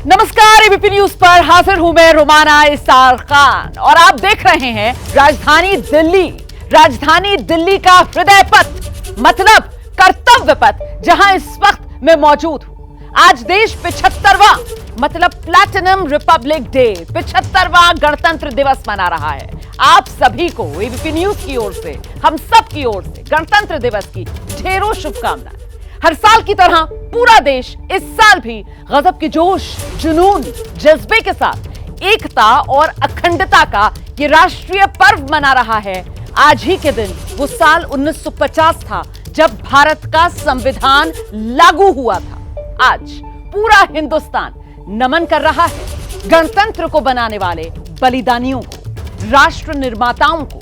नमस्कार, ABP news पर हाजिर हूं मैं रोमाना इसार खान और आप देख रहे हैं राजधानी दिल्ली का हृदय पथ मतलब कर्तव्य पथ, जहां इस वक्त मैं मौजूद हूं। आज देश 75वां मतलब प्लैटिनम रिपब्लिक डे 75वां गणतंत्र दिवस मना रहा है। आप सभी को एबीपी न्यूज की ओर से, हम सब की ओर से गणतंत्र दिवस की ढेरों शुभकामनाएं। हर साल की तरह पूरा देश इस साल भी गजब के जोश, जुनून, जज्बे के साथ एकता और अखंडता का ये राष्ट्रीय पर्व मना रहा है। आज ही के दिन वो साल 1950 था जब भारत का संविधान लागू हुआ था। आज पूरा हिंदुस्तान नमन कर रहा है गणतंत्र को बनाने वाले बलिदानियों को, राष्ट्र निर्माताओं को।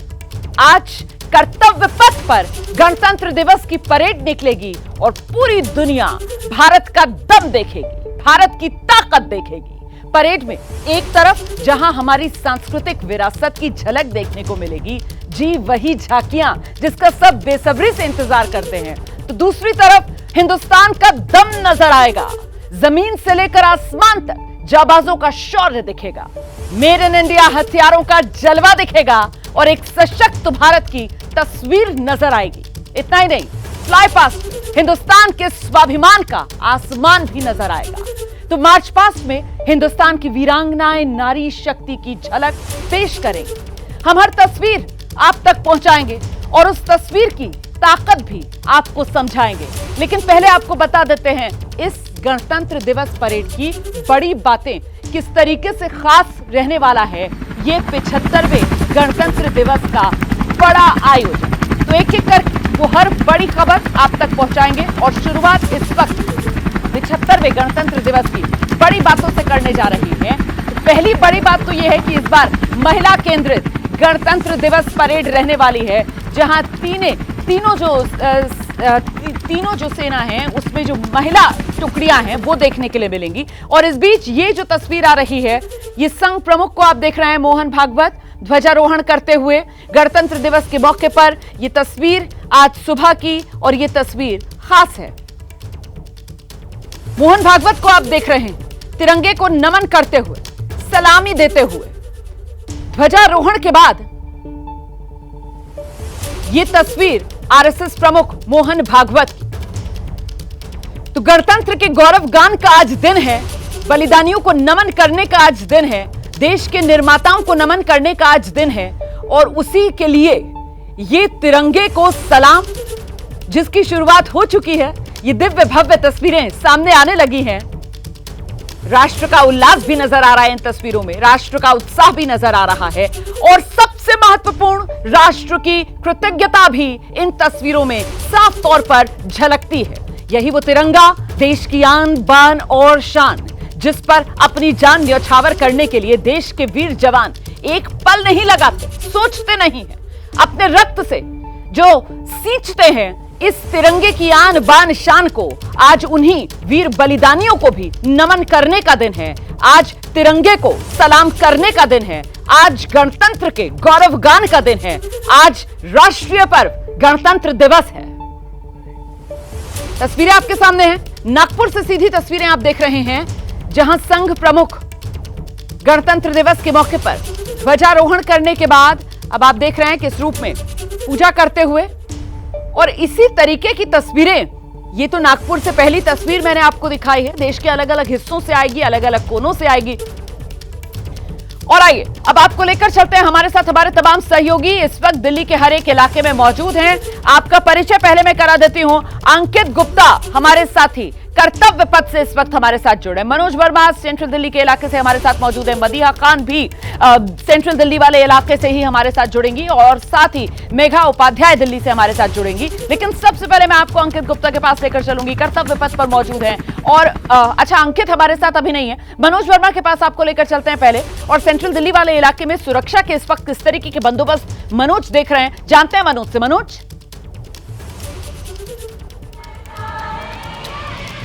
आज कर्तव्य पथ पर गणतंत्र दिवस की परेड निकलेगी और पूरी दुनिया भारत का दम देखेगी, भारत की ताकत देखेगी। परेड में एक तरफ जहां हमारी सांस्कृतिक विरासत की झलक देखने को मिलेगी, जी वही झांकियां जिसका सब बेसब्री से इंतजार करते हैं, तो दूसरी तरफ हिंदुस्तान का दम नजर आएगा। जमीन से लेकर आसमान तक जाबाजों का शौर्य दिखेगा, मेड इन इंडिया हथियारों का जलवा दिखेगा और एक सशक्त भारत की तस्वीर नजर आएगी। इतना ही नहीं, फ्लाई पास्ट हिंदुस्तान के स्वाभिमान का आसमान भी नजर आएगा। तो मार्च पास्ट में हिंदुस्तान की वीरांगनाएं नारी शक्ति की झलक पेश करेंगे। हम हर तस्वीर आप तक पहुंचाएंगे और उस तस्वीर की ताकत भी आपको समझाएंगे। लेकिन पहले आपको बता देते हैं इस गणतंत्र दिवस परेड की बड़ी बातें, किस तरीके से खास रहने वाला है ये 75वें गणतंत्र दिवस का बड़ा आयोजन। तो एक एक कर वो हर बड़ी खबर आप तक पहुंचाएंगे और शुरुआत इस वक्त 75वें गणतंत्र दिवस की बड़ी बातों से करने जा रही है। तो पहली बड़ी बात तो यह है कि इस बार महिला केंद्रित गणतंत्र दिवस परेड रहने वाली है, जहां तीनों जो सेना है उसमें जो महिला टुकड़ियां हैं वो देखने के लिए मिलेंगी। और इस बीच ये जो तस्वीर आ रही है, ये संघ प्रमुख को आप देख रहे हैं मोहन भागवत ध्वजारोहण करते हुए गणतंत्र दिवस के मौके पर। ये तस्वीर आज सुबह की और ये तस्वीर खास है। मोहन भागवत को आप देख रहे हैं तिरंगे को नमन करते हुए, सलामी देते हुए। ध्वजारोहण के बाद ये तस्वीर आरएसएस प्रमुख मोहन भागवत की। तो गणतंत्र के गौरव गान का आज दिन है, बलिदानियों को नमन करने का आज दिन है, देश के निर्माताओं को नमन करने का आज दिन है। और उसी के लिए ये तिरंगे को सलाम, जिसकी शुरुआत हो चुकी है, ये दिव्य भव्य तस्वीरें सामने आने लगी हैं। राष्ट्र का उल्लास भी नजर आ रहा है इन तस्वीरों में, राष्ट्र का उत्साह भी नजर आ रहा है और सबसे महत्वपूर्ण, राष्ट्र की कृतज्ञता भी इन तस्वीरों में साफ तौर पर झलकती है। यही वो तिरंगा, देश की आन बान और शान, जिस पर अपनी जान न्यौछावर करने के लिए देश के वीर जवान एक पल नहीं लगाते, सोचते नहीं हैं, अपने रक्त से जो सींचते हैं इस तिरंगे की आन बान शान को। आज उन्हीं वीर बलिदानियों को भी नमन करने का दिन है, आज तिरंगे को सलाम करने का दिन है, आज गणतंत्र के गौरव गान का दिन है, आज राष्ट्रीय पर्व गणतंत्र दिवस है। तस्वीरें आपके सामने हैं, नागपुर से सीधी तस्वीरें आप देख रहे हैं, जहां संघ प्रमुख गणतंत्र दिवस के मौके पर ध्वजारोहण करने के बाद अब आप देख रहे हैं किस रूप में पूजा करते हुए। और इसी तरीके की तस्वीरें, ये तो नागपुर से पहली तस्वीर मैंने आपको दिखाई है, देश के अलग अलग हिस्सों से आएगी, अलग अलग कोनों से आएगी। और आइए अब आपको लेकर चलते हैं, हमारे साथ हमारे तमाम सहयोगी इस वक्त दिल्ली के हर एक इलाके में मौजूद हैं। आपका परिचय पहले मैं करा देती हूं। अंकित गुप्ता हमारे साथी कर्तव्य पथ से इस वक्त हमारे साथ जुड़े, मनोज वर्मा सेंट्रल दिल्ली के इलाके से हमारे साथ मौजूद है, मदीहा खान भी सेंट्रल दिल्ली वाले इलाके से ही हमारे साथ जुड़ेंगी और साथ ही मेघा उपाध्याय दिल्ली से हमारे साथ जुड़ेंगी। लेकिन सबसे पहले मैं आपको अंकित गुप्ता के पास लेकर चलूंगी, कर्तव्य पथ पर मौजूद है। और अच्छा, अंकित हमारे साथ अभी नहीं है, मनोज वर्मा के पास आपको लेकर चलते हैं पहले। और सेंट्रल दिल्ली वाले इलाके में सुरक्षा के इस वक्त किस तरीके के बंदोबस्त मनोज देख रहे हैं, जानते हैं मनोज से। मनोज।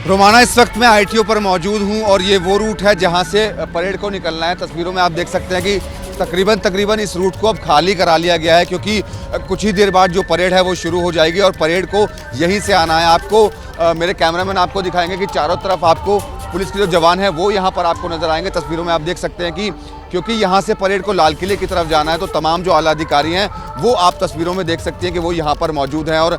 रोमाना, इस वक्त मैं आईटीओ पर मौजूद हूं और ये वो रूट है जहां से परेड को निकलना है। तस्वीरों में आप देख सकते हैं कि तकरीबन इस रूट को अब खाली करा लिया गया है, क्योंकि कुछ ही देर बाद जो परेड है वो शुरू हो जाएगी और परेड को यहीं से आना है। आपको मेरे कैमरामैन आपको दिखाएंगे कि चारों तरफ आपको पुलिस के जो जवान हैं वो यहाँ पर आपको नजर आएंगे। तस्वीरों में आप देख सकते हैं कि क्योंकि यहाँ से परेड को लाल किले की तरफ जाना है तो तमाम जो आला अधिकारी हैं वो आप तस्वीरों में देख सकते हैं कि वो यहाँ पर मौजूद हैं और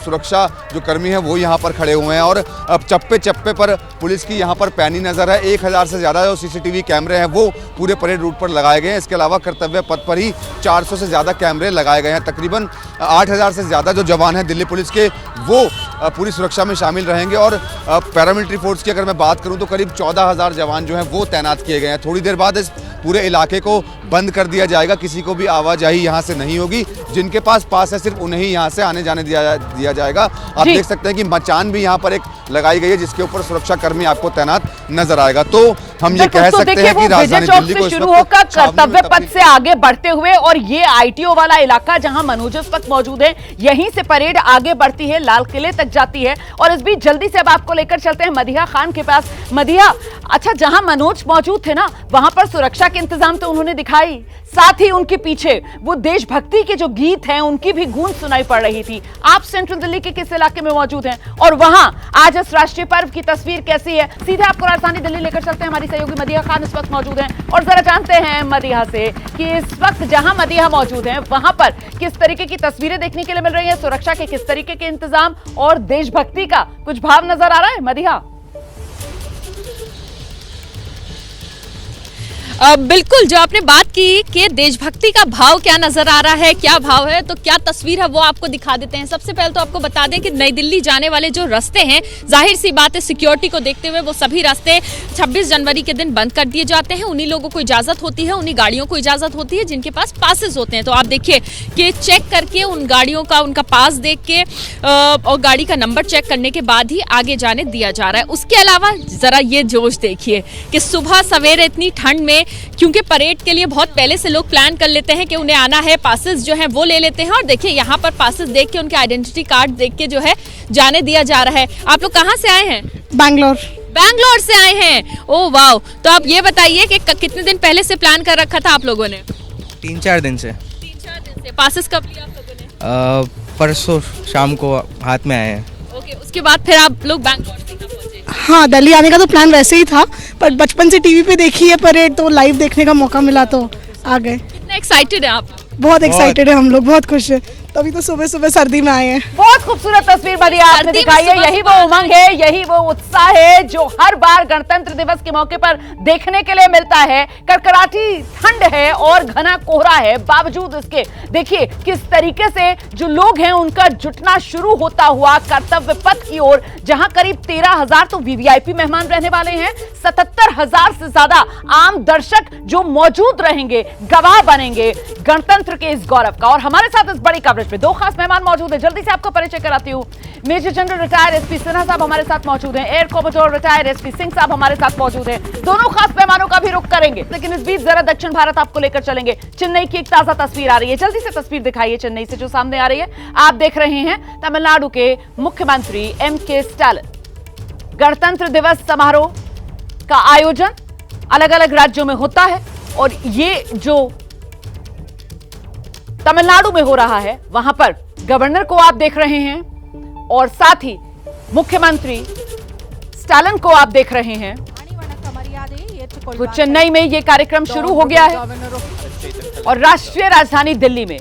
सुरक्षा जो कर्मी हैं वो यहाँ पर खड़े हुए हैं और चप्पे चप्पे पर पुलिस की यहाँ पर पैनी नज़र है। 1000 से ज़्यादा जो CCTV कैमरे हैं वो पूरे परेड रूट पर लगाए गए हैं। इसके अलावा कर्तव्य पथ पर ही 400 से ज़्यादा कैमरे लगाए गए हैं। तकरीबन 8000 से ज़्यादा जो जवान हैं दिल्ली पुलिस के वो पूरी सुरक्षा में शामिल रहेंगे और पैरामिलिट्री फोर्स की अगर मैं बात करूं तो करीब 14,000 जवान जो हैं वो तैनात किए गए हैं। थोड़ी देर बाद इस पूरे इलाके को बंद कर दिया जाएगा, किसी को भी आवाजाही यहाँ से नहीं होगी। जिनके पास पास है सिर्फ उन्हें ही यहाँ से आने जाने दिया जाएगा। आप देख सकते हैं कि मचान भी यहाँ पर एक लगाई गई है जिसके ऊपर सुरक्षा कर्मी आपको तैनात नजर आएगा। तो हम ये कह सकते हैं कि राजधानी दिल्ली को शुरू होकर कर्तव्य पथ से आगे बढ़ते हुए और ये ITO वाला इलाका जहां मनोज इस वक्त मौजूद है, यहीं से परेड आगे बढ़ती है, लाल किले तक जाती है। और इस बीच जल्दी से अब आपको लेकर चलते हैं मदीहा खान के पास। मदीहा, अच्छा, जहां मनोज मौजूद थे ना वहां पर सुरक्षा के इंतजाम तो उन्होंने दिखाई, साथ ही उनके पीछे वो देशभक्ति के जो गीत हैं उनकी भी गूंज सुनाई पड़ रही थी। आप सेंट्रल दिल्ली के किस इलाके में मौजूद हैं और वहां आज इस राष्ट्रीय पर्व की तस्वीर कैसी है? सीधे आपको राजधानी दिल्ली लेकर चलते हैं। हमारी सहयोगी मदीहा खान इस वक्त मौजूद हैं और जरा जानते हैं मदीहा से कि इस वक्त जहां मदीहा मौजूद हैं वहां पर किस तरीके की तस्वीरें देखने के लिए मिल रही हैं, सुरक्षा के किस तरीके के इंतजाम और देशभक्ति का कुछ भाव नजर आ रहा है? मदीहा। बिल्कुल, जो आपने बात की कि देशभक्ति का भाव क्या नजर आ रहा है, क्या भाव है, तो क्या तस्वीर है वो आपको दिखा देते हैं। सबसे पहले तो आपको बता दें कि नई दिल्ली जाने वाले जो रास्ते हैं, जाहिर सी बात है सिक्योरिटी को देखते हुए वो सभी रास्ते 26 जनवरी के दिन बंद कर दिए जाते हैं। उन्हीं लोगों को इजाजत होती है, उन्हीं गाड़ियों को इजाजत होती है जिनके पास पासेस होते हैं। तो आप देखिए कि चेक करके उन गाड़ियों का उनका पास देख के और गाड़ी का नंबर चेक करने के बाद ही आगे जाने दिया जा रहा है। उसके अलावा जरा ये जोश देखिए कि सुबह सवेरे इतनी ठंड में, क्योंकि परेड के लिए बहुत पहले से लोग प्लान कर लेते हैं कि उन्हें आना है, पासेस जो हैं वो ले लेते हैं और देखिए यहाँ पर पासेस देख के उनके आइडेंटिटी कार्ड देख के जो है जाने दिया जा रहा है। आप लोग कहाँ से आए हैं? बैंगलोर से आए हैं। ओह वाह, तो आप ये बताइए कि कितने दिन पहले से प्लान कर रखा था आप लोगों ने? 3-4 दिन से। 3-4 दिन से। पासेस कब लिया आप लोगों ने? परसों शाम को हाथ में आए हैं। ओके, उसके बाद फिर आप लोग बैंगलोर से कब पहुंचे? हाँ, दिल्ली आने का तो प्लान वैसे ही था, पर बचपन से टीवी पे देखी है परेड तो लाइव देखने का मौका मिला तो आ गए। कितने एक्साइटेड हैं आप? बहुत एक्साइटेड है हम लोग, बहुत खुश है। तभी तो सुबह सुबह सर्दी में आए हैं। बहुत खूबसूरत तस्वीर मदीहा आपने दिखाई है। यही वो उमंग है, यही वो उत्साह है जो हर बार गणतंत्र दिवस के मौके पर देखने के लिए मिलता है। कड़कड़ाती ठंड है और घना कोहरा है, बावजूद इसके देखिए किस तरीके से जो लोग हैं उनका जुटना शुरू होता हुआ कर्तव्य पथ की ओर, जहां करीब 13,000 तो VVIP मेहमान रहने वाले हैं, 77,000 से ज्यादा आम दर्शक जो मौजूद रहेंगे, गवाह बनेंगे गणतंत्र के इस गौरव का। और हमारे साथ इस बड़ी कवरेज पे 2 खास मेहमान मौजूद हैं। जल्दी से आपको परिचय कराती हूँ। Major general retired SP Sinha साहब हमारे साथ मौजूद हैं। Air commodore retired SP Singh साहब हमारे साथ मौजूद हैं। दोनों खास मेहमानों का भी रुख करेंगे, लेकिन इस बीच जरा दक्षिण भारत आपको लेकर चलेंगे। चेन्नई की एक ताजा तस्वीर आ रही है, जल्दी से तस्वीर दिखाइए चेन्नई से जो सामने आ रही है। आप देख रहे हैं तमिलनाडु के मुख्यमंत्री MK स्टालिन। गणतंत्र दिवस समारोह का आयोजन अलग अलग राज्यों में होता है और ये जो तमिलनाडु में हो रहा है वहां पर गवर्नर को आप देख रहे हैं और साथ ही मुख्यमंत्री स्टालिन को आप देख रहे हैं। तो चेन्नई में यह कार्यक्रम शुरू हो गया है और राष्ट्रीय राजधानी दिल्ली में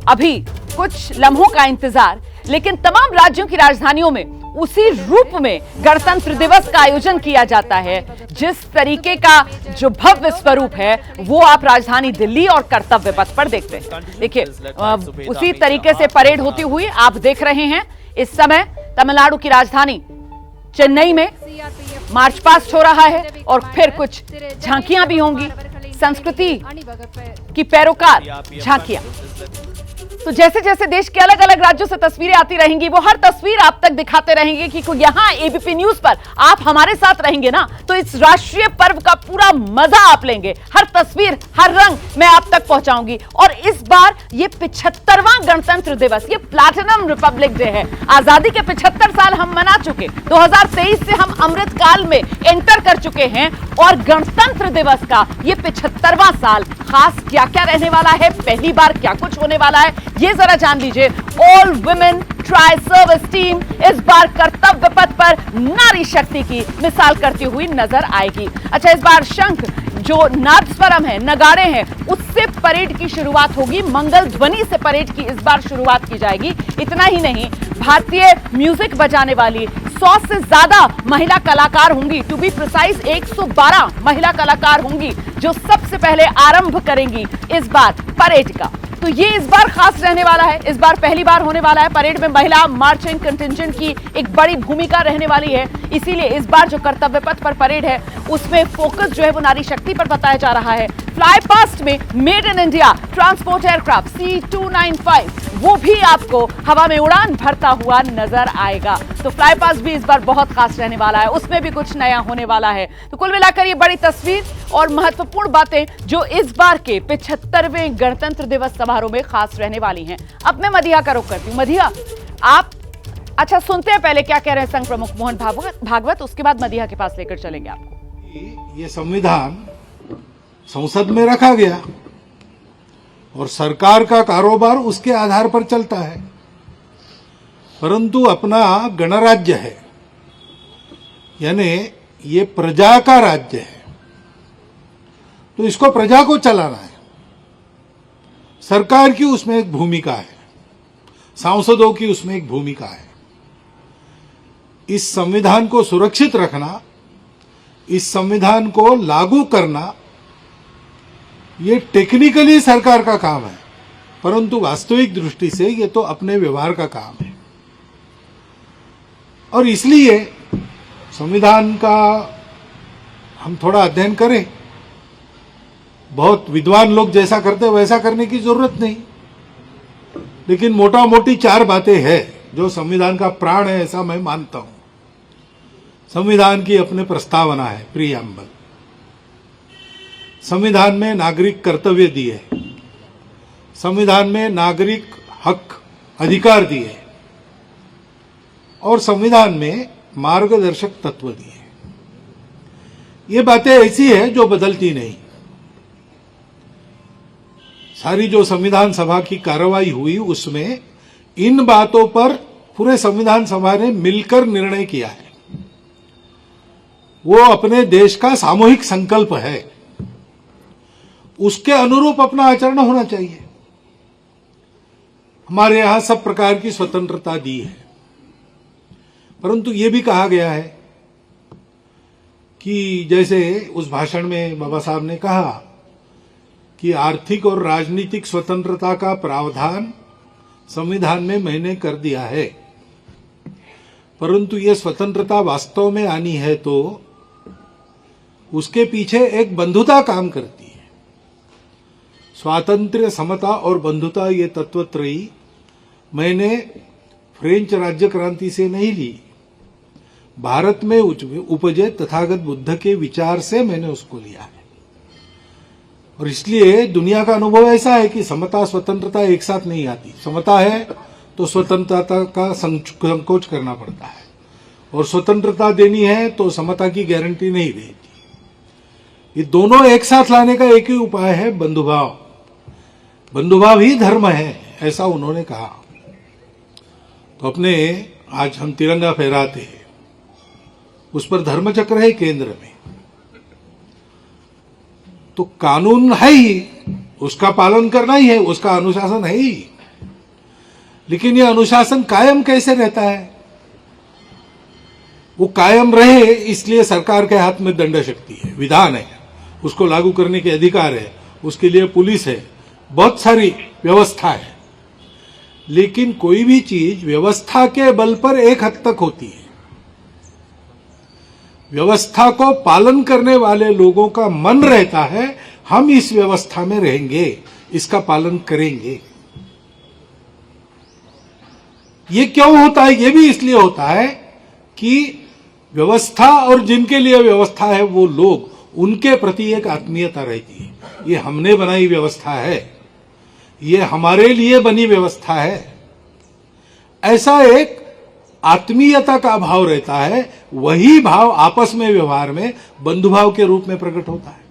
अभी कुछ लम्हों का इंतजार, लेकिन तमाम राज्यों की राजधानियों में उसी रूप में गणतंत्र दिवस का आयोजन किया जाता है। जिस तरीके का जो भव्य स्वरूप है वो आप राजधानी दिल्ली और कर्तव्य पथ पर देखते हैं। देखिए उसी तरीके से परेड होती हुई आप देख रहे हैं। इस समय तमिलनाडु की राजधानी चेन्नई में मार्च पास्ट हो रहा है और फिर कुछ झांकियां भी होंगी, संस्कृति की पैरोकार झांकियां। तो जैसे जैसे देश के अलग अलग राज्यों से तस्वीरें आती रहेंगी वो हर तस्वीर आप तक दिखाते रहेंगे कि यहाँ ABP न्यूज पर आप हमारे साथ रहेंगे ना, तो इस राष्ट्रीय पर्व का पूरा मजा आप लेंगे। हर तस्वीर, हर रंग मैं आप तक पहुंचाऊंगी। और इस बार ये 75वां गणतंत्र दिवस, ये प्लैटिनम रिपब्लिक डे है। आजादी के 75 साल हम मना चुके, 2023 से हम अमृत काल में एंटर कर चुके हैं और गणतंत्र दिवस का ये 75वां साल खास क्या क्या रहने वाला है, पहली बार क्या कुछ होने वाला है, ये जरा जान लीजिए। All women tri service team इस बार कर्तव्य पथ पर नारी शक्ति की मिसाल करती हुई नजर आएगी। अच्छा, इस बार शंख जो नादस्वरम है, नगाड़े हैं, उससे परेड की शुरुआत होगी। मंगल ध्वनि से परेड की इस बार शुरुआत की जाएगी। इतना ही नहीं, भारतीय म्यूजिक बजाने वाली 100 से ज्यादा महिला कलाकार होंगी। टू बी प्रिसाइज 112 महिला कलाकार होंगी जो सबसे पहले आरंभ करेंगी इस बार परेड का। तो ये इस बार खास रहने वाला है। इस बार पहली बार होने वाला है परेड में महिला मार्चिंग कंटिंजेंट की एक बड़ी भूमिका रहने वाली है। इसीलिए इस बार जो कर्तव्य पथ पर परेड है उसमें फोकस जो है वो नारी शक्ति पर बताया जा रहा है। फ्लाई पास्ट में made in India transport aircraft C295 वो भी आपको हवा में उड़ान भरता हुआ नजर आएगा। तो फ्लाई पास्ट भी इस बार बहुत खास रहने वाला है, उसमें भी कुछ नया होने वाला है। तो कुल मिलाकर ये बड़ी तस्वीर और महत्वपूर्ण बातें जो इस बार के 75वें गणतंत्र दिवस समारोह में खास रहने वाली हैं। अब मैं मधिया का रुख करती हूँ। मधिया, आप अच्छा सुनते हैं पहले क्या कह रहे हैं संघ प्रमुख मोहन भागवत, उसके बाद मधिया के पास लेकर चलेंगे आपको। ये संविधान संसद में रखा गया और सरकार का कारोबार उसके आधार पर चलता है, परंतु अपना गणराज्य है, यानी ये प्रजा का राज्य है, तो इसको प्रजा को चलाना है। सरकार की उसमें एक भूमिका है, सांसदों की उसमें एक भूमिका है। इस संविधान को सुरक्षित रखना, इस संविधान को लागू करना, ये टेक्निकली सरकार का काम है, परंतु वास्तविक दृष्टि से ये तो अपने व्यवहार का काम है। और इसलिए संविधान का हम थोड़ा अध्ययन करें। बहुत विद्वान लोग जैसा करते वैसा करने की जरूरत नहीं, लेकिन मोटा मोटी 4 बातें हैं जो संविधान का प्राण है, ऐसा मैं मानता हूं। संविधान की अपने प्रस्तावना है, प्रीएम्बल। संविधान में नागरिक कर्तव्य दिए, संविधान में नागरिक हक अधिकार दिए, और संविधान में मार्गदर्शक तत्व दिए। ये बातें ऐसी है जो बदलती नहीं। सारी जो संविधान सभा की कार्रवाई हुई उसमें इन बातों पर पूरे संविधान सभा ने मिलकर निर्णय किया है। वो अपने देश का सामूहिक संकल्प है, उसके अनुरूप अपना आचरण होना चाहिए। हमारे यहां सब प्रकार की स्वतंत्रता दी है, परंतु ये भी कहा गया है कि जैसे उस भाषण में बाबा साहब ने कहा कि आर्थिक और राजनीतिक स्वतंत्रता का प्रावधान संविधान में मैंने कर दिया है, परंतु ये स्वतंत्रता वास्तव में आनी है तो उसके पीछे एक बंधुता काम करती है। स्वातंत्र्य, समता और बंधुता ये तत्वत्रयी मैंने फ्रेंच राज्य क्रांति से नहीं ली, भारत में उपजे तथागत बुद्ध के विचार से मैंने उसको लिया है। और इसलिए दुनिया का अनुभव ऐसा है कि समता स्वतंत्रता एक साथ नहीं आती। समता है तो स्वतंत्रता का संकोच करना पड़ता है, और स्वतंत्रता देनी है तो समता की गारंटी नहीं देती। ये दोनों एक साथ लाने का एक ही उपाय है, बंधुभाव। बंधुभाव ही धर्म है, ऐसा उन्होंने कहा। तो अपने आज हम तिरंगा फहराते हैं, उस पर धर्मचक्र है केंद्र में, तो कानून है ही, उसका पालन करना ही है, उसका अनुशासन है ही। लेकिन यह अनुशासन कायम कैसे रहता है? वो कायम रहे इसलिए सरकार के हाथ में दंड शक्ति है, विधान है, उसको लागू करने के अधिकार है, उसके लिए पुलिस है, बहुत सारी व्यवस्था है। लेकिन कोई भी चीज व्यवस्था के बल पर एक हद तक होती है। व्यवस्था को पालन करने वाले लोगों का मन रहता है, हम इस व्यवस्था में रहेंगे, इसका पालन करेंगे। ये क्यों होता है? ये भी इसलिए होता है कि व्यवस्था और जिनके लिए व्यवस्था है वो लोग, उनके प्रति एक आत्मीयता रहती है। ये हमने बनाई व्यवस्था है, ये हमारे लिए बनी व्यवस्था है, ऐसा एक आत्मीयता का भाव रहता है। वही भाव आपस में व्यवहार में बंधुभाव के रूप में प्रकट होता है।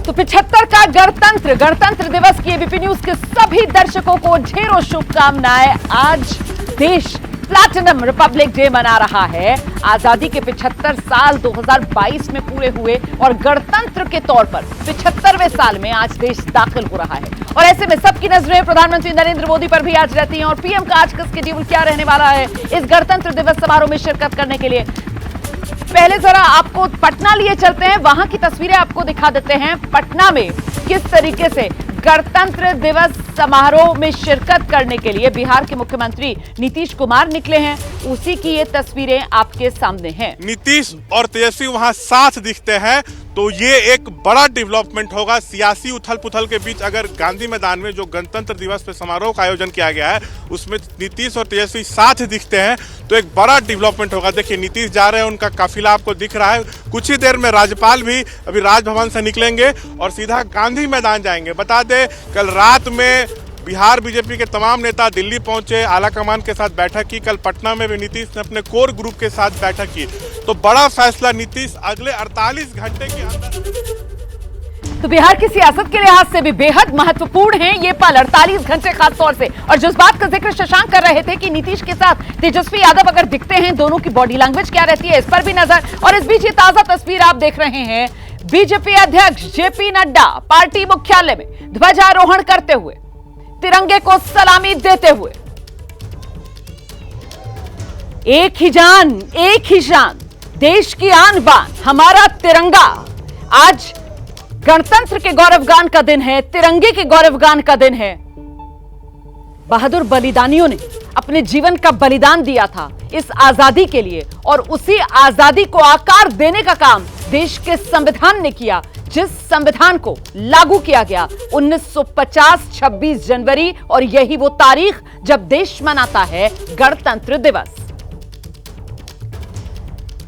तो 75 का गणतंत्र दिवस की एबीपी न्यूज के सभी दर्शकों को ढेरों शुभकामनाएं। आज देश प्लैटिनम रिपब्लिक डे मना रहा है। आजादी के 75 साल 2022 में पूरे हुए और गणतंत्र के तौर पर 75वें साल में आज देश दाखिल हो रहा है। और ऐसे में सबकी नजरें प्रधानमंत्री नरेंद्र मोदी पर भी आज रहती हैं और पीएम का आज का शेड्यूल क्या रहने वाला है इस गणतंत्र दिवस समारोह में शिरकत करने के लिए। पहले जरा आपको पटना लिए चलते हैं, वहां की तस्वीरें आपको दिखा देते हैं। पटना में किस तरीके से गणतंत्र दिवस समारोह में शिरकत करने के लिए बिहार के मुख्यमंत्री नीतीश कुमार निकले हैं, उसी की ये तस्वीरें आपके सामने हैं। नीतीश और तेजस्वी वहां साथ दिखते हैं तो ये एक बड़ा डेवलपमेंट होगा। सियासी उथल पुथल के बीच अगर गांधी मैदान में जो गणतंत्र दिवस पे समारोह का आयोजन किया गया है उसमें नीतीश और तेजस्वी साथ दिखते हैं तो एक बड़ा डेवलपमेंट होगा। देखिए नीतीश जा रहे हैं, उनका काफिला आपको दिख रहा है। कुछ ही देर में राज्यपाल भी अभी राजभवन से निकलेंगे और सीधा गांधी मैदान जाएंगे। बता दें कल रात में बिहार बीजेपी के तमाम नेता दिल्ली पहुंचे, आला कमान के साथ बैठक की। कल पटना में भी नीतीश ने अपने कोर ग्रुप के साथ बैठक की। तो बड़ा फैसला नीतीश अगले 48 घंटे के अंदर। तो बिहार की सियासत के लिहाज से भी बेहद महत्वपूर्ण है ये पल, 48 घंटे खास तौर से। और जिस बात का जिक्र शशांक कर रहे थे कि नीतीश के साथ तेजस्वी यादव अगर दिखते हैं, दोनों की बॉडी लैंग्वेज क्या रहती है इस पर भी नजर। और इस बीच ये ताजा तस्वीर आप देख रहे हैं, बीजेपी अध्यक्ष जेपी नड्डा पार्टी मुख्यालय में ध्वजारोहण करते हुए, तिरंगे को सलामी देते हुए। एक ही जान, एक ही शान, देश की आन बान हमारा तिरंगा। आज गणतंत्र के गौरवगान का दिन है, तिरंगे के गौरवगान का दिन है। बहादुर बलिदानियों ने अपने जीवन का बलिदान दिया था इस आजादी के लिए और उसी आजादी को आकार देने का काम देश के संविधान ने किया, जिस संविधान को लागू किया गया 1950 26 जनवरी। और यही वो तारीख जब देश मनाता है गणतंत्र दिवस।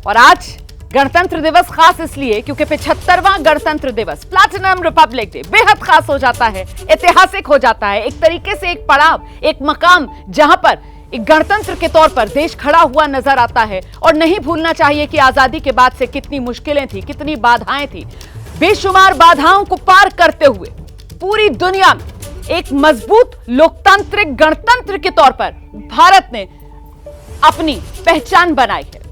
और आज गणतंत्र दिवस खास इसलिए क्योंकि 75वां गणतंत्र दिवस प्लैटिनम रिपब्लिक डे बेहद खास हो जाता है, ऐतिहासिक हो जाता है। एक तरीके से एक पड़ाव, एक मकाम जहां पर एक गणतंत्र के तौर पर देश खड़ा हुआ नजर आता है। और नहीं भूलना चाहिए कि आजादी के बाद से कितनी मुश्किलें थी, कितनी बाधाएं थी। बेशुमार बाधाओं को पार करते हुए पूरी दुनिया में एक मजबूत लोकतांत्रिक गणतंत्र के तौर पर भारत ने अपनी पहचान बनाई है।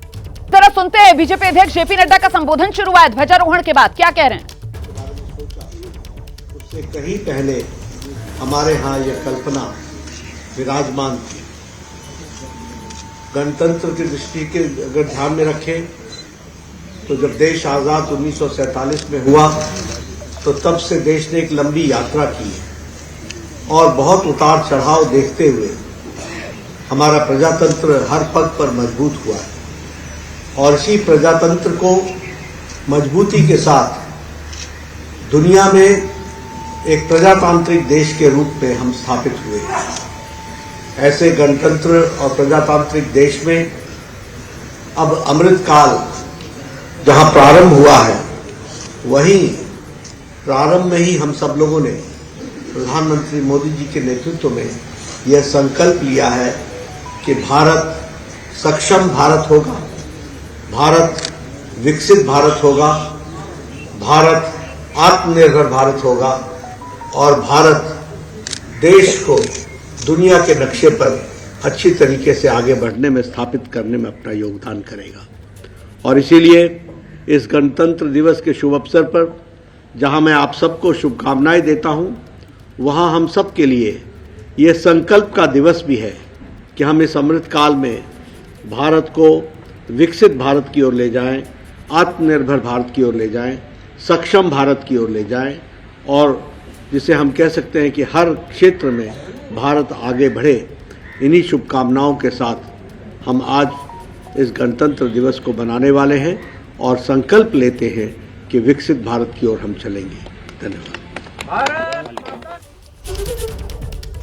जरा सुनते हैं बीजेपी अध्यक्ष जेपी नड्डा का संबोधन शुरू हुआ है ध्वजारोहण के बाद, क्या कह रहे हैं। उससे कहीं पहले हमारे यहाँ यह कल्पना विराजमान थी। गणतंत्र की दृष्टि के अगर ध्यान में रखें तो जब देश आजाद 1947 में हुआ तो तब से देश ने एक लंबी यात्रा की है और बहुत उतार चढ़ाव देखते हुए हमारा प्रजातंत्र हर पग पर मजबूत हुआ है। और इसी प्रजातंत्र को मजबूती के साथ दुनिया में एक प्रजातांत्रिक देश के रूप में हम स्थापित हुए। ऐसे गणतंत्र और प्रजातांत्रिक देश में अब अमृत काल जहां प्रारंभ हुआ है, वहीं प्रारंभ में ही हम सब लोगों ने प्रधानमंत्री मोदी जी के नेतृत्व में यह संकल्प लिया है कि भारत सक्षम भारत होगा, भारत विकसित भारत होगा, भारत आत्मनिर्भर भारत होगा और भारत देश को दुनिया के नक्शे पर अच्छी तरीके से आगे बढ़ने में, स्थापित करने में अपना योगदान करेगा। और इसीलिए इस गणतंत्र दिवस के शुभ अवसर पर जहां मैं आप सबको शुभकामनाएं देता हूं, वहां हम सब के लिए ये संकल्प का दिवस भी है कि हम इस अमृत काल में भारत को विकसित भारत की ओर ले जाएं, आत्मनिर्भर भारत की ओर ले जाएं, सक्षम भारत की ओर ले जाएं और जिसे हम कह सकते हैं कि हर क्षेत्र में भारत आगे बढ़े। इन्हीं शुभकामनाओं के साथ हम आज इस गणतंत्र दिवस को मनाने वाले हैं और संकल्प लेते हैं कि विकसित भारत की ओर हम चलेंगे। धन्यवाद।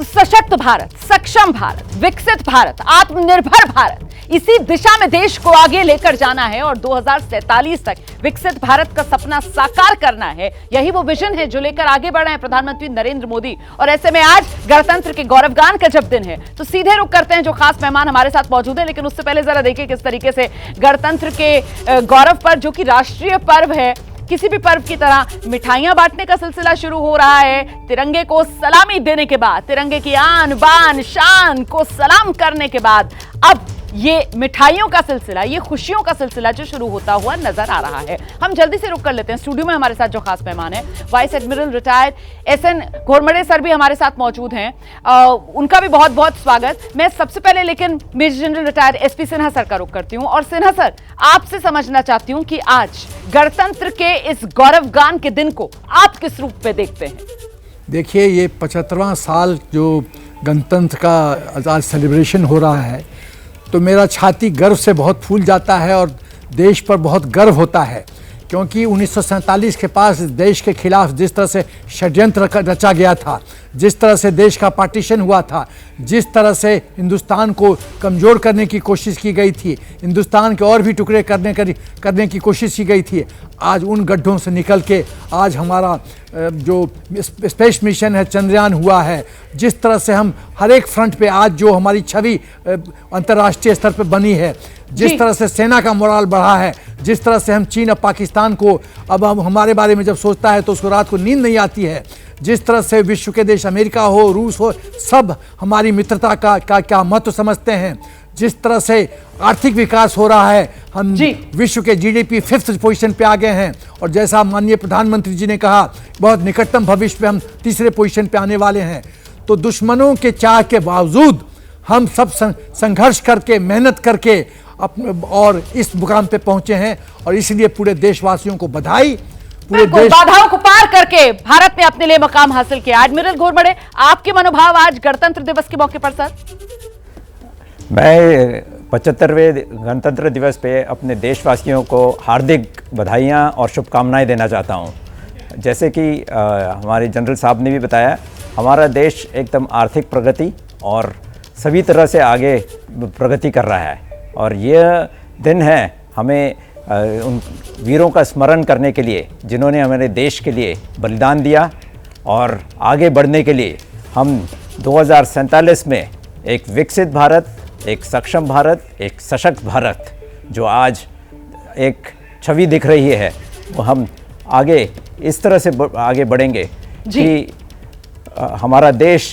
सशक्त भारत, सक्षम भारत, विकसित भारत, आत्मनिर्भर भारत, इसी दिशा में देश को आगे लेकर जाना है और 2047 तक विकसित भारत का सपना साकार करना है। यही वो विजन है जो लेकर आगे बढ़ रहे हैं प्रधानमंत्री नरेंद्र मोदी। और ऐसे में आज गणतंत्र के गौरवगान का जब दिन है तो सीधे रुख करते हैं जो खास मेहमान हमारे साथ मौजूद हैं। लेकिन उससे पहले जरा देखिए किस तरीके से गणतंत्र के गौरव पर, जो कि राष्ट्रीय पर्व है, किसी भी पर्व की तरह मिठाइयां बांटने का सिलसिला शुरू हो रहा है। तिरंगे को सलामी देने के बाद, तिरंगे की आन बान शान को सलाम करने के बाद अब ये मिठाइयों का सिलसिला, ये खुशियों का सिलसिला जो शुरू होता हुआ नजर आ रहा है। हम जल्दी से रुक कर लेते हैं। स्टूडियो में हमारे साथ जो खास मेहमान है, vice admiral retired S N Ghormade sir भी हमारे साथ मौजूद हैं। उनका भी बहुत बहुत स्वागत। मैं सबसे पहले लेकिन major general retired SP Sinha sir का रुख करती हूँ और सिन्हा सर, आपसे समझना चाहती हूँ कि आज गणतंत्र के इस गौरवगान के दिन को आप किस रूप में देखते हैं? देखिए, ये 75वां साल जो गणतंत्र का आज सेलिब्रेशन हो रहा है, तो मेरा छाती गर्व से बहुत फूल जाता है और देश पर बहुत गर्व होता है, क्योंकि 1947 के पास देश के खिलाफ जिस तरह से षड्यंत्र रचा गया था, जिस तरह से देश का पार्टीशन हुआ था, जिस तरह से हिंदुस्तान को कमज़ोर करने की कोशिश की गई थी, हिंदुस्तान के और भी टुकड़े करने की कोशिश की गई थी, आज उन गड्ढों से निकल के आज हमारा जो स्पेस मिशन है चंद्रयान हुआ है, जिस तरह से हम हर एक फ्रंट पे आज जो हमारी छवि अंतर्राष्ट्रीय स्तर पे बनी है, जिस तरह से सेना का मोराल बढ़ा है, जिस तरह से हम चीन और पाकिस्तान को अब हम हमारे बारे में जब सोचता है तो उसको रात को नींद नहीं आती है, जिस तरह से विश्व के देश अमेरिका हो, रूस हो, सब हमारी मित्रता का क्या महत्व समझते हैं, जिस तरह से आर्थिक विकास हो रहा है, हम विश्व के जीडीपी 5th पोजीशन पे आ गए हैं और जैसा माननीय प्रधानमंत्री जी ने कहा, बहुत निकटतम भविष्य में हम 3रे पोजीशन पे आने वाले हैं। तो दुश्मनों के चाह के बावजूद हम सब संघर्ष करके, मेहनत करके और इस मुकाम पे पहुंचे हैं और इसलिए पूरे देशवासियों को बधाई। पूरे देश बाधाओं को पार करके भारत ने अपने लिए मकाम हासिल किया। एडमिरल घोरमड़े, आपके मनोभाव आज गणतंत्र दिवस के मौके पर सर? मैं 75वें गणतंत्र दिवस पे अपने देशवासियों को हार्दिक बधाइयाँ और शुभकामनाएं देना चाहता हूँ। जैसे कि हमारे जनरल साहब ने भी बताया, हमारा देश एकदम आर्थिक प्रगति और सभी तरह से आगे प्रगति कर रहा है और यह दिन है हमें उन वीरों का स्मरण करने के लिए जिन्होंने हमारे देश के लिए बलिदान दिया और आगे बढ़ने के लिए हम 2047 में एक विकसित भारत, एक सक्षम भारत, एक सशक्त भारत जो आज एक छवि दिख रही है, वो हम आगे इस तरह से आगे बढ़ेंगे कि हमारा देश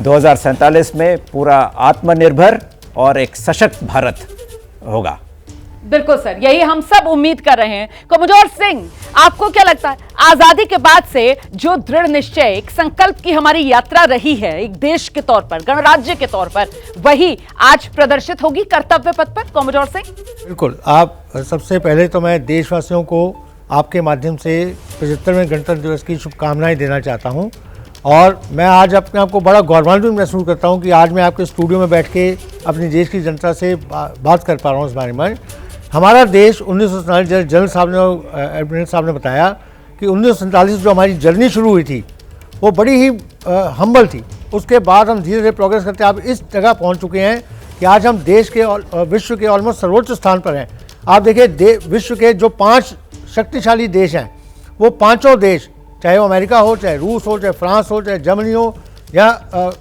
2047 में पूरा आत्मनिर्भर और एक सशक्त भारत होगा। बिल्कुल सर, यही हम सब उम्मीद कर रहे हैं। कोमोडोर सिंह, आपको क्या लगता है, आजादी के बाद से जो दृढ़ निश्चय, एक संकल्प की हमारी यात्रा रही है एक देश के तौर पर, गणराज्य के तौर पर, वही आज प्रदर्शित होगी कर्तव्य पथ पर? कोमोडोर सिंह। बिल्कुल। आप सबसे पहले तो मैं देशवासियों को आपके माध्यम से 75वें गणतंत्र दिवस की शुभकामनाएं देना चाहता हूं और मैं आज अपने आप को बड़ा गौरवान्वित महसूस करता हूं कि आज मैं आपके स्टूडियो में बैठ के अपने देश की जनता से बात कर पा रहा हूं इस बारे में। हमारा देश 1947, जनरल साहब ने, एडमिरल साहब ने बताया कि 1947 जो हमारी जर्नी शुरू हुई थी वो बड़ी ही हम्बल थी। उसके बाद हम धीरे धीरे प्रोग्रेस करते आप इस जगह पहुंच चुके हैं कि आज हम देश के विश्व के ऑलमोस्ट सर्वोच्च स्थान पर हैं। आप देखिए, विश्व के जो 5 शक्तिशाली देश हैं, वो पांचों देश, चाहे वो अमेरिका हो, चाहे रूस हो, चाहे फ्रांस हो, चाहे जर्मनी हो या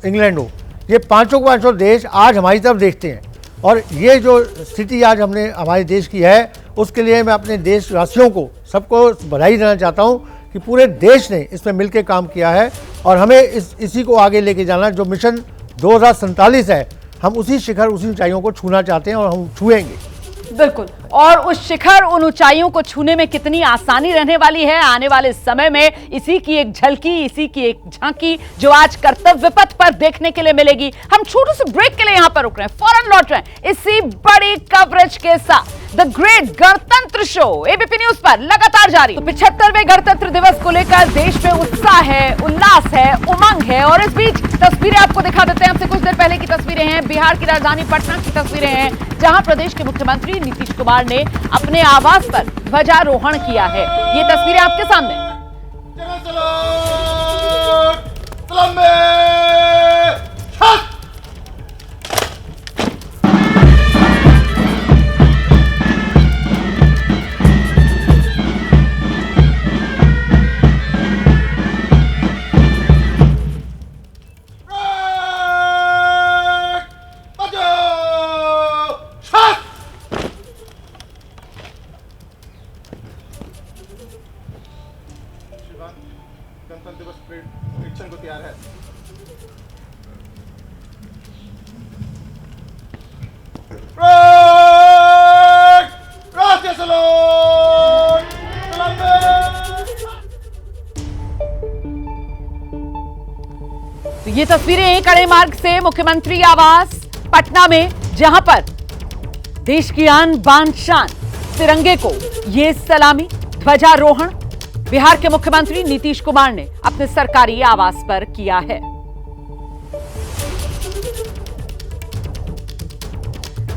इंग्लैंड हो, ये पांचों देश आज हमारी तरफ देखते हैं और ये जो स्थिति आज हमने हमारे देश की है, उसके लिए मैं अपने देशवासियों को सबको बधाई देना चाहता हूँ कि पूरे देश ने इसमें मिलकर काम किया है और हमें इसी को आगे लेके जाना। जो मिशन 2047 है, हम उसी शिखर, उसी ऊंचाइयों को छूना चाहते हैं और हम छुएंगे। बिल्कुल, और उस शिखर, उन ऊंचाइयों को छूने में कितनी आसानी रहने वाली है आने वाले समय में, इसी की एक झलकी, इसी की एक झांकी जो आज कर्तव्य पथ पर देखने के लिए मिलेगी। हम छोटे से ब्रेक के लिए यहां पर रुक रहे हैं, फौरन लौट रहे हैं इसी बड़ी कवरेज के साथ। द ग्रेट गणतंत्र शो एबीपी न्यूज पर लगातार जारी। तो 75वें गणतंत्र दिवस को लेकर देश में उत्साह है, उल्लास है, उमंग है और इस बीच तस्वीरें आपको दिखा देते हैं। हमसे कुछ देर पहले की तस्वीरें हैं, बिहार की राजधानी पटना की तस्वीरें हैं, जहां प्रदेश के मुख्यमंत्री नीतीश कुमार ने अपने आवास पर ध्वजारोहण किया है। ये तस्वीरें आपके सामने। विभाग गणतंत्र दिवस परेड निरीक्षण को तैयार है। राष्ट्रीय सलाम। तो ये तस्वीरें कड़े मार्ग से मुख्यमंत्री आवास पटना में, जहां पर देश की आन बान शान तिरंगे को ये सलामी ध्वजारोहण बिहार के मुख्यमंत्री नीतीश कुमार ने अपने सरकारी आवास पर किया है।